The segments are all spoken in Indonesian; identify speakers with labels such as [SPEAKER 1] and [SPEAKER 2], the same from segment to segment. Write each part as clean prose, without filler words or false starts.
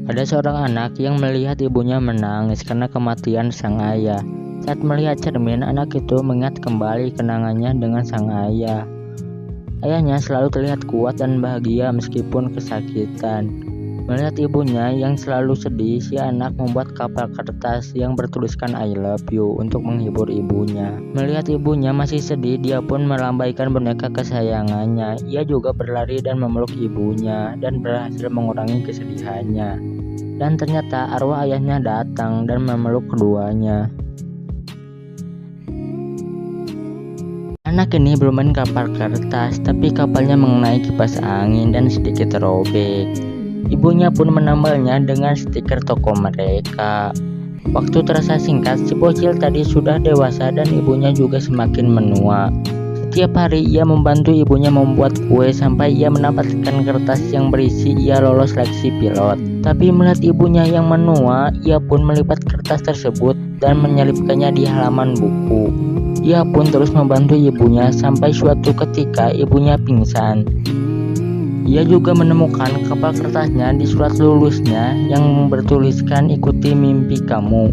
[SPEAKER 1] Ada seorang anak yang melihat ibunya menangis karena kematian sang ayah. Saat melihat cermin, anak itu mengingat kembali kenangannya dengan sang ayah. Ayahnya selalu terlihat kuat dan bahagia meskipun kesakitan. Melihat ibunya yang selalu sedih, si anak membuat kapal kertas yang bertuliskan I love you untuk menghibur ibunya. Melihat ibunya masih sedih, dia pun melambaikan boneka kesayangannya. Ia juga berlari dan memeluk ibunya dan berhasil mengurangi kesedihannya. Dan ternyata arwah ayahnya datang dan memeluk keduanya. Anak ini bermain kapal kertas, tapi kapalnya mengenai kipas angin dan sedikit robek. Ibunya pun menambalnya dengan stiker toko mereka. Waktu terasa singkat, si bocil tadi sudah dewasa dan ibunya juga semakin menua. Setiap hari ia membantu ibunya membuat kue sampai ia mendapatkan kertas yang berisi ia lolos seleksi pilot. Tapi melihat ibunya yang menua, ia pun melipat kertas tersebut dan menyelipkannya di halaman buku. Ia pun terus membantu ibunya sampai suatu ketika ibunya pingsan. Ia juga menemukan kapal kertasnya di surat lulusnya yang bertuliskan ikuti mimpi kamu.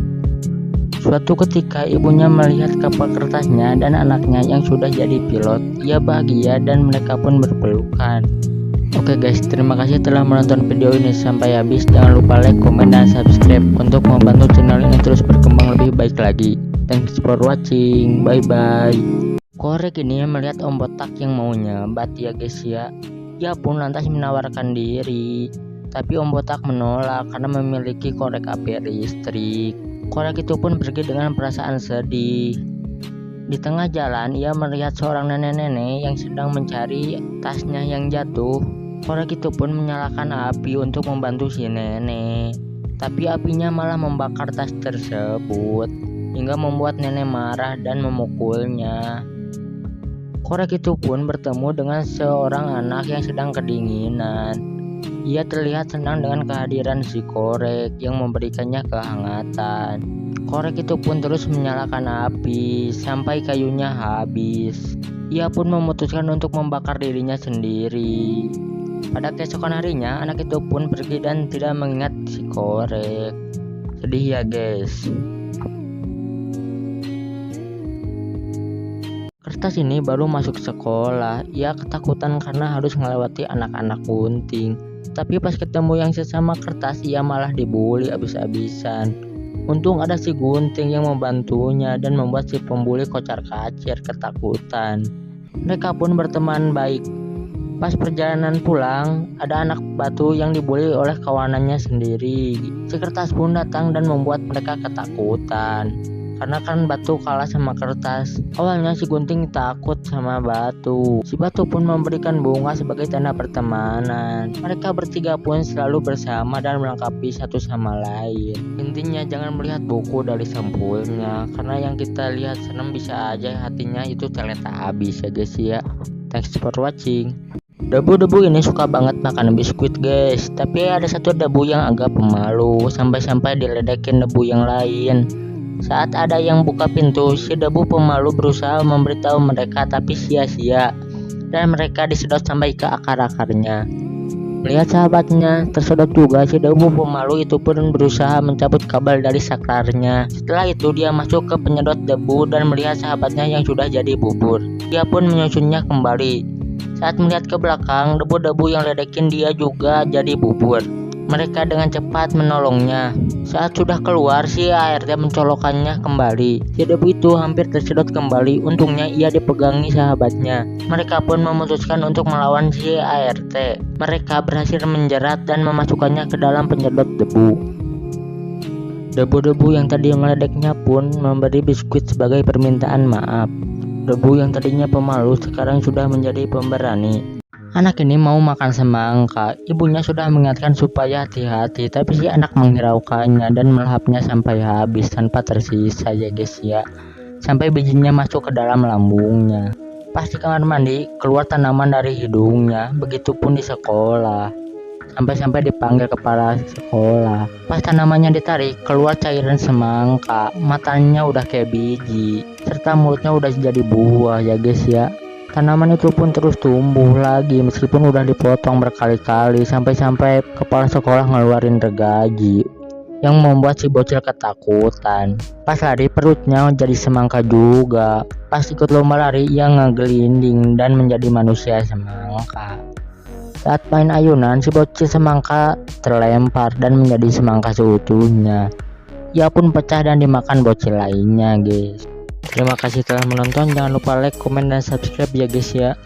[SPEAKER 1] Suatu ketika ibunya melihat kapal kertasnya dan anaknya yang sudah jadi pilot. Ia bahagia dan mereka pun berpelukan. Oke guys, terima kasih telah menonton video ini sampai habis. Jangan lupa like, komen, dan subscribe untuk membantu channel ini terus berkembang lebih baik lagi. Thanks for watching, bye bye. Korek ini melihat Om Botak yang mau nyebat ya guys ya. Ia pun lantas menawarkan diri, tapi Om Botak menolak karena memiliki korek api listrik. Korek itu pun pergi dengan perasaan sedih. Di tengah jalan, ia melihat seorang nenek-nenek yang sedang mencari tasnya yang jatuh. Korek itu pun menyalakan api untuk membantu si nenek, tapi apinya malah membakar tas tersebut hingga membuat nenek marah dan memukulnya. Korek itu pun bertemu dengan seorang anak yang sedang kedinginan. Ia terlihat senang dengan kehadiran si korek yang memberikannya kehangatan. Korek itu pun terus menyalakan api sampai kayunya habis. Ia pun memutuskan untuk membakar dirinya sendiri. Pada keesokan harinya, anak itu pun pergi dan tidak mengingat si korek. Sedih ya guys. Kertas ini baru masuk sekolah. Ia ketakutan karena harus melewati anak-anak gunting. Tapi pas ketemu yang sesama kertas, ia malah dibully abis-abisan. Untung ada si gunting yang membantunya dan membuat si pembuli kocar-kacir ketakutan. Mereka pun berteman baik. Pas perjalanan pulang, ada anak batu yang dibully oleh kawanannya sendiri. Si kertas pun datang dan membuat mereka ketakutan. Karena kan batu kalah sama kertas. Awalnya si gunting takut sama batu. Si batu pun memberikan bunga sebagai tanda pertemanan. Mereka bertiga pun selalu bersama dan melengkapi satu sama lain. Intinya jangan melihat buku dari sampulnya, karena yang kita lihat senang bisa aja hatinya itu ternyata habis ya guys ya. Thanks for watching. Debu-debu ini suka banget makan biskuit guys. Tapi ada satu debu yang agak pemalu, sampai-sampai diledekin debu yang lain. Saat ada yang buka pintu, si debu pemalu berusaha memberitahu mereka tapi sia-sia, dan mereka disedot sampai ke akar-akarnya. Melihat sahabatnya tersedot juga, si debu pemalu itu pun berusaha mencabut kabel dari sakrarnya. Setelah itu dia masuk ke penyedot debu dan melihat sahabatnya yang sudah jadi bubur. Dia pun menyusunnya kembali. Saat melihat ke belakang, debu-debu yang ledekin dia juga jadi bubur. Mereka dengan cepat menolongnya. Saat sudah keluar, si ART mencolokkannya kembali. Si debu itu hampir tersedot kembali. Untungnya ia dipegangi sahabatnya. Mereka pun memutuskan untuk melawan si ART. Mereka berhasil menjerat dan memasukkannya ke dalam penyedot debu. Debu-debu yang tadi meledeknya pun memberi biskuit sebagai permintaan maaf. Debu yang tadinya pemalu sekarang sudah menjadi pemberani. Anak ini mau makan semangka. Ibunya sudah mengingatkan supaya hati-hati, tapi si anak menghiraukannya dan melahapnya sampai habis tanpa tersisa ya guys ya. Sampai bijinya masuk ke dalam lambungnya. Pas di kamar mandi, keluar tanaman dari hidungnya. Begitupun di sekolah. Sampai-sampai dipanggil kepala sekolah. Pas tanamannya ditarik, keluar cairan semangka. Matanya udah kayak biji, serta mulutnya udah jadi buah ya guys ya. Tanaman itu pun terus tumbuh lagi meskipun udah dipotong berkali-kali, sampai-sampai kepala sekolah ngeluarin gergaji yang membuat si bocil ketakutan. Pas lari perutnya jadi semangka juga. Pas ikut lomba lari ia ngegelinding dan menjadi manusia semangka. Saat main ayunan, si bocil semangka terlempar dan menjadi semangka seutuhnya. Ia pun pecah dan dimakan bocil lainnya, guys. Terima kasih telah menonton. Jangan lupa like, komen, dan subscribe ya guys ya.